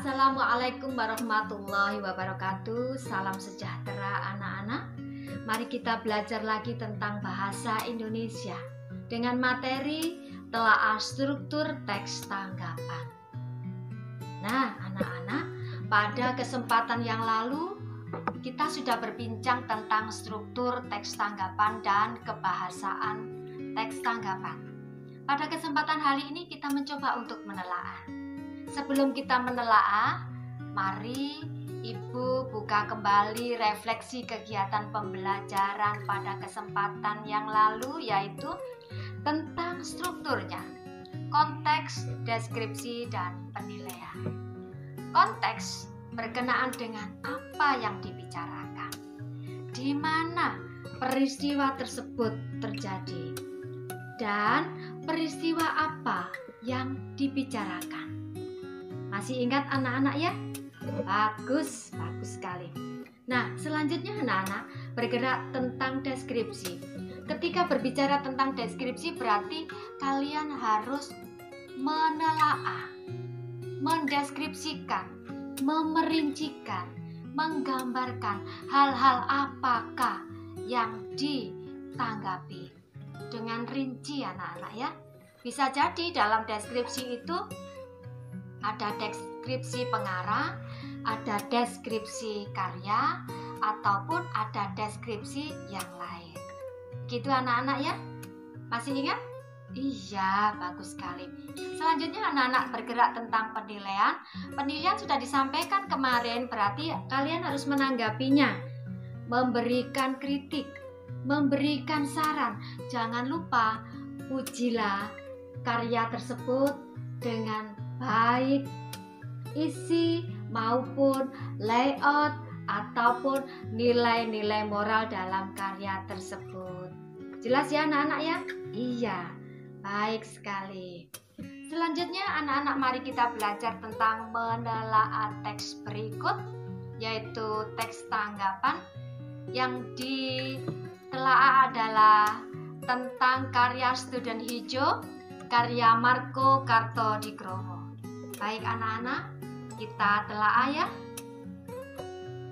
Assalamualaikum warahmatullahi wabarakatuh. Salam sejahtera anak-anak. Mari kita belajar lagi tentang bahasa Indonesia dengan materi telaah struktur teks tanggapan. Nah, anak-anak, pada kesempatan yang lalu kita sudah berbincang tentang struktur teks tanggapan dan kebahasaan teks tanggapan. Pada kesempatan hari ini kita mencoba untuk menelaah. Sebelum kita menelaah, mari Ibu buka kembali refleksi kegiatan pembelajaran pada kesempatan yang lalu, yaitu tentang strukturnya, konteks, deskripsi, dan penilaian. Konteks berkenaan dengan apa yang dibicarakan, di mana peristiwa tersebut terjadi, dan peristiwa apa yang dibicarakan. Masih ingat anak-anak ya? Bagus sekali. Nah, selanjutnya anak-anak bergerak tentang deskripsi. Ketika berbicara tentang deskripsi berarti kalian harus menelaah, mendeskripsikan, memerincikan, menggambarkan hal-hal apakah yang ditanggapi dengan rinci anak-anak ya. Bisa jadi dalam deskripsi itu ada deskripsi pengarang, ada deskripsi karya, ataupun ada deskripsi yang lain. Gitu anak-anak ya? Masih ingat? Iya, bagus sekali. Selanjutnya anak-anak bergerak tentang penilaian. Penilaian sudah disampaikan kemarin, berarti kalian harus menanggapinya. Memberikan kritik, memberikan saran. Jangan lupa, pujilah karya tersebut dengan baik isi maupun layout ataupun nilai-nilai moral dalam karya tersebut. Jelas ya anak-anak ya? Iya, baik sekali. Selanjutnya anak-anak mari kita belajar tentang menelaah teks berikut, yaitu teks tanggapan. Yang ditelaah adalah tentang karya Student Hijau, karya Marco Kartodikromo. Baik anak-anak, kita telaah ya.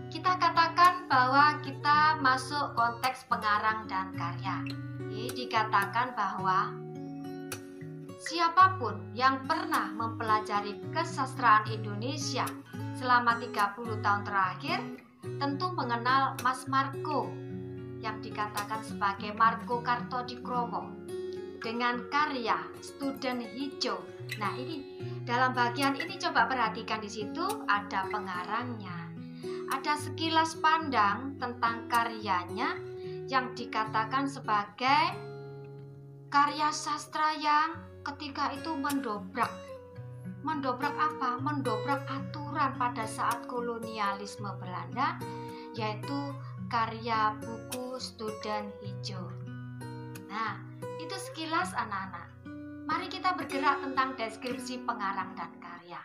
Kita katakan bahwa kita masuk konteks pengarang dan karya. Jadi dikatakan bahwa siapapun yang pernah mempelajari kesastraan Indonesia selama 30 tahun terakhir tentu mengenal Mas Marco yang dikatakan sebagai Marco Kartodikromo dengan karya Student Hijau. Nah, ini dalam bagian ini coba perhatikan, di situ ada pengarangnya. Ada sekilas pandang tentang karyanya yang dikatakan sebagai karya sastra yang ketika itu mendobrak apa? Mendobrak aturan pada saat kolonialisme Belanda, yaitu karya buku Student Hijau. Nah, itu sekilas anak-anak. Mari kita bergerak tentang deskripsi pengarang dan karya.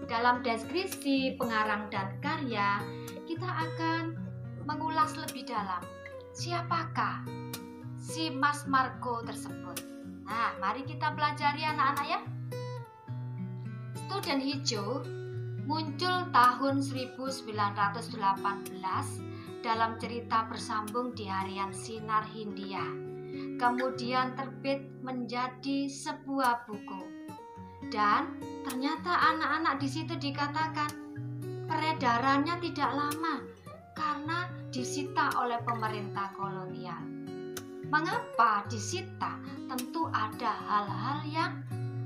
Dalam deskripsi pengarang dan karya, kita akan mengulas lebih dalam siapakah si Mas Marco tersebut. Nah, mari kita pelajari anak-anak ya. Student Hijau muncul tahun 1918 dalam cerita bersambung di harian Sinar Hindia. Kemudian terbit menjadi sebuah buku. Dan ternyata anak-anak di situ dikatakan peredarannya tidak lama karena disita oleh pemerintah kolonial. Mengapa disita? Tentu ada hal-hal yang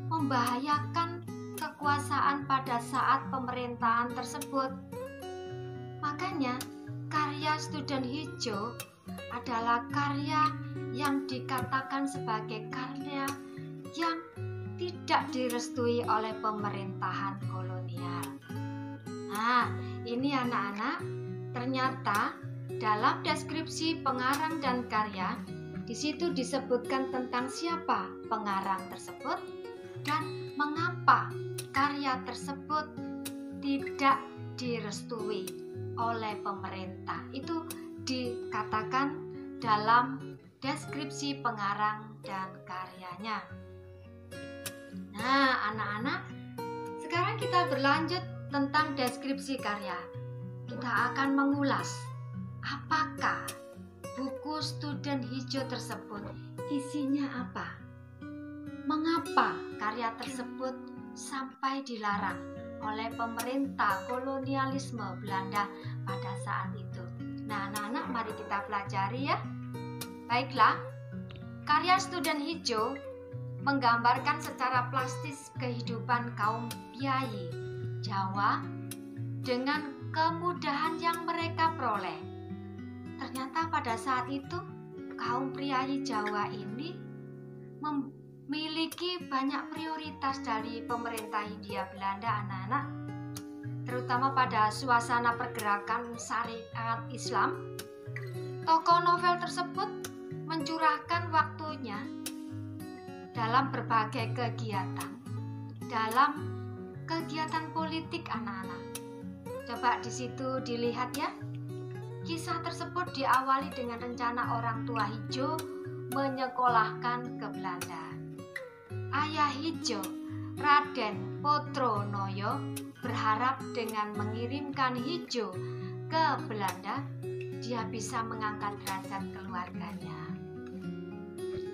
membahayakan kekuasaan pada saat pemerintahan tersebut. Makanya karya Student Hijau adalah karya yang dikatakan sebagai karya yang tidak direstui oleh pemerintahan kolonial. Nah, ini anak-anak, ternyata dalam deskripsi pengarang dan karya, di situ disebutkan tentang siapa pengarang tersebut dan mengapa karya tersebut tidak direstui oleh pemerintah. Itu dikatakan dalam deskripsi pengarang dan karyanya. Nah, anak-anak, sekarang kita berlanjut tentang deskripsi karya. Kita akan mengulas apakah buku Student Hijau tersebut isinya apa. Mengapa karya tersebut sampai dilarang oleh pemerintah kolonialisme Belanda pada saat itu. Nah, anak-anak, mari kita pelajari ya. Baiklah, karya Student Hijau menggambarkan secara plastis kehidupan kaum priayi Jawa dengan kemudahan yang mereka peroleh. Ternyata pada saat itu kaum priayi Jawa ini memiliki banyak prioritas dari pemerintah Hindia Belanda, anak-anak, terutama pada suasana pergerakan syariat Islam. Tokoh novel tersebut mencurahkan waktunya dalam berbagai kegiatan, dalam kegiatan politik, anak-anak. Coba di situ dilihat ya. Kisah tersebut diawali dengan rencana orang tua Hijau menyekolahkan ke Belanda. Ayah Hijau, Raden Potronoyo, berharap dengan mengirimkan Hijau ke Belanda, dia bisa mengangkat derajat keluarganya.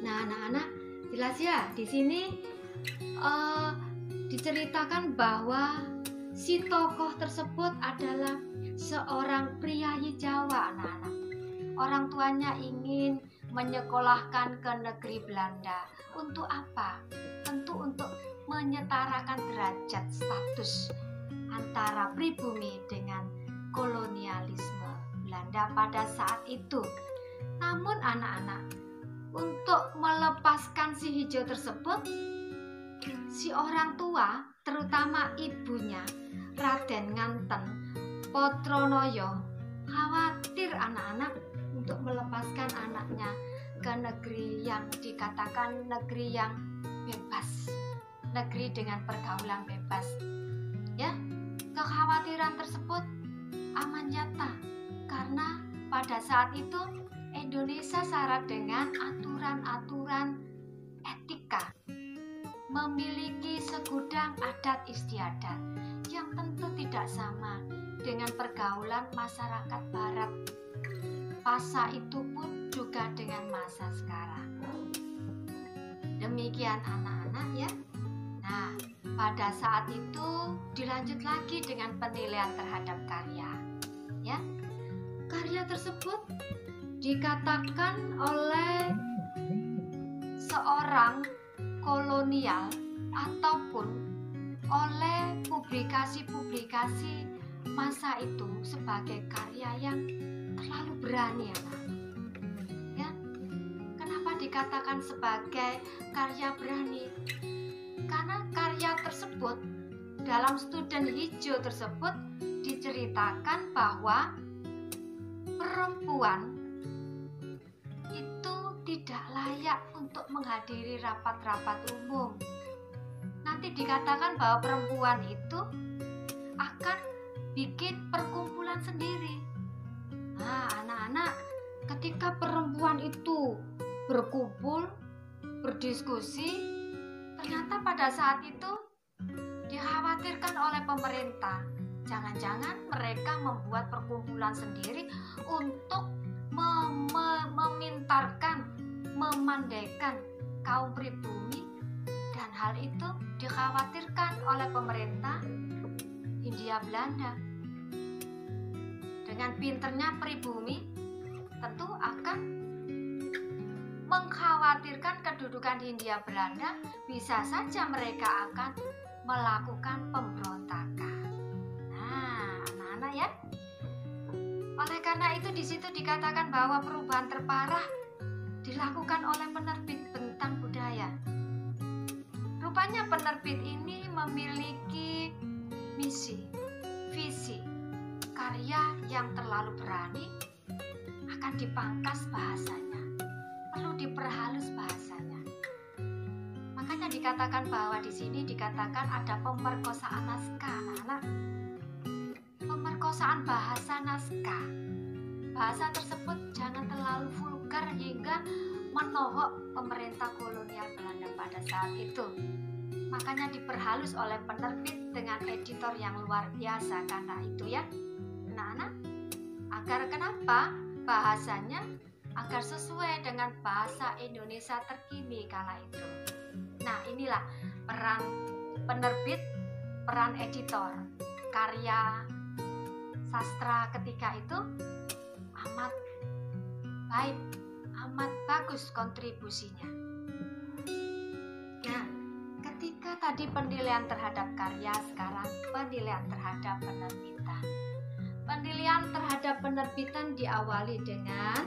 Nah, anak-anak, jelas ya, di sini diceritakan bahwa si tokoh tersebut adalah seorang priayi Jawa, anak-anak. Orang tuanya ingin menyekolahkan ke negeri Belanda. Untuk apa? Tentu untuk menyetarakan derajat status antara pribumi dengan kolonialisme Belanda pada saat itu. Namun anak-anak, untuk melepaskan si Hijau tersebut, si orang tua, terutama ibunya, Raden Nganten Potronoyo, khawatir anak-anak untuk melepaskan anaknya ke negeri yang dikatakan negeri yang bebas, negeri dengan pergaulan bebas. Ya, kekhawatiran tersebut aman nyata karena pada saat itu Indonesia syarat dengan aturan-aturan etika, memiliki segudang adat istiadat yang tentu tidak sama dengan pergaulan masyarakat barat. Masa itu pun juga dengan masa sekarang. Demikian anak-anak ya. Nah, pada saat itu dilanjut lagi dengan penilaian terhadap karya. Ya. Karya tersebut dikatakan oleh seorang kolonial ataupun oleh publikasi-publikasi masa itu sebagai karya yang terlalu berani, ya. Kenapa dikatakan sebagai karya berani? Karena karya tersebut dalam Student Hijau tersebut diceritakan bahwa perempuan itu tidak layak untuk menghadiri rapat-rapat umum. Nanti dikatakan bahwa perempuan itu akan bikin perkumpulan sendiri. Nah, anak-anak, ketika perempuan itu berkumpul, berdiskusi, ternyata pada saat itu dikhawatirkan oleh pemerintah. Jangan-jangan mereka membuat perkumpulan sendiri untuk memintarkan, memandaikan kaum pribumi, dan hal itu dikhawatirkan oleh pemerintah Hindia Belanda. Dengan pinternya pribumi tentu akan mengkhawatirkan kedudukan Hindia Belanda, bisa saja mereka akan melakukan pemberontakan. Nah, anak-anak ya. Oleh karena itu di situ dikatakan bahwa perubahan terparah dilakukan oleh penerbit Bentang Budaya. Rupanya penerbit ini memiliki misi, visi, karya yang terlalu berani akan dipangkas bahasanya, perlu diperhalus bahasanya. Makanya dikatakan bahwa di sini dikatakan ada pemerkosaan naskah, anak-anak. Pemerkosaan bahasa naskah. Bahasa tersebut jangan terlalu vulgar hingga menohok pemerintah kolonial Belanda pada saat itu. Makanya diperhalus oleh penerbit dengan editor yang luar biasa karena itu ya anak-anak. Agar kenapa? Bahasanya agar sesuai dengan bahasa Indonesia terkini kala itu. Nah, inilah peran penerbit, peran editor. Karya sastra ketika itu amat baik, amat bagus kontribusinya. Nah, ketika tadi penilaian terhadap karya, sekarang penilaian terhadap penerbitan. Penilaian terhadap penerbitan diawali dengan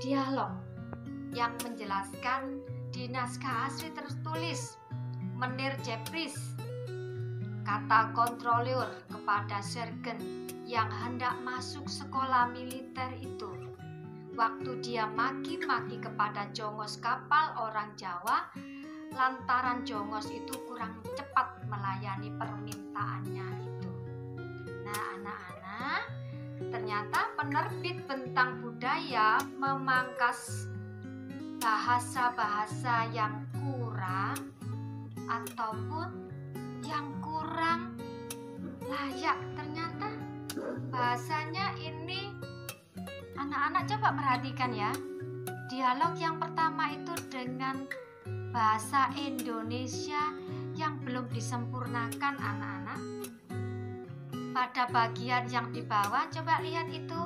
dialog yang menjelaskan di naskah asli tertulis Menir Jepris, kata kontrolir kepada sergen yang hendak masuk sekolah militer itu. Waktu dia maki-maki kepada jongos kapal orang Jawa, lantaran jongos itu kurang cepat melayani permintaannya itu. Nah, anak-anak, ternyata penerbit Bentang Budaya memangkas bahasa-bahasa yang kurang ataupun yang kurang layak. Ternyata bahasanya ini, anak-anak coba perhatikan ya. Dialog yang pertama itu dengan bahasa Indonesia yang belum disempurnakan anak-anak. Pada bagian yang di bawah coba lihat itu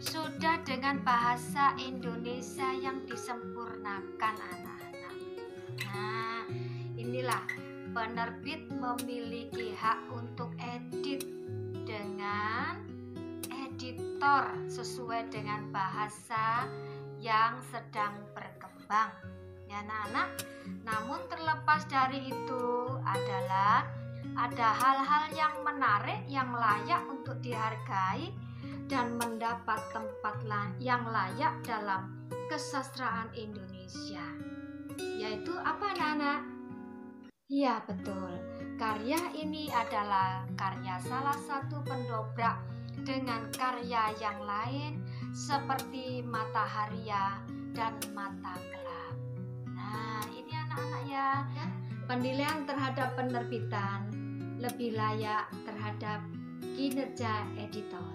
sudah dengan bahasa Indonesia yang disempurnakan anak-anak. Nah, inilah penerbit memiliki hak untuk edit dengan editor sesuai dengan bahasa yang sedang berkembang ya anak-anak. Namun terlepas dari itu adalah ada hal-hal yang menarik yang layak untuk dihargai dan mendapat tempat yang layak dalam kesastraan Indonesia. Yaitu apa anak-anak? Ya betul, karya ini adalah karya salah satu pendobrak dengan karya yang lain seperti Matahariya dan Mata Gelap. Nah, ini anak-anak ya, penilaian terhadap penerbitan lebih layak terhadap kinerja editor.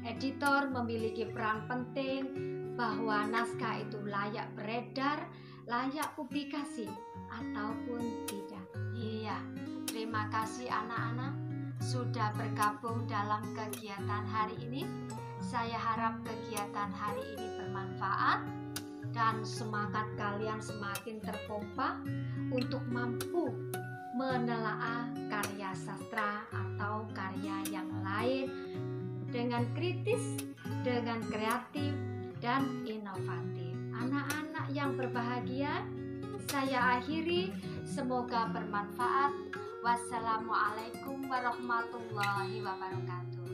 Editor memiliki peran penting bahwa naskah itu layak beredar, layak publikasi ataupun tidak. Iya, terima kasih anak-anak sudah bergabung dalam kegiatan hari ini. Saya harap kegiatan hari ini bermanfaat dan semangat kalian semakin terpompa untuk mampu menelaah karya sastra atau karya yang lain dengan kritis, dengan kreatif, dan inovatif. Anak-anak yang berbahagia, saya akhiri. Semoga bermanfaat. Wassalamualaikum warahmatullahi wabarakatuh.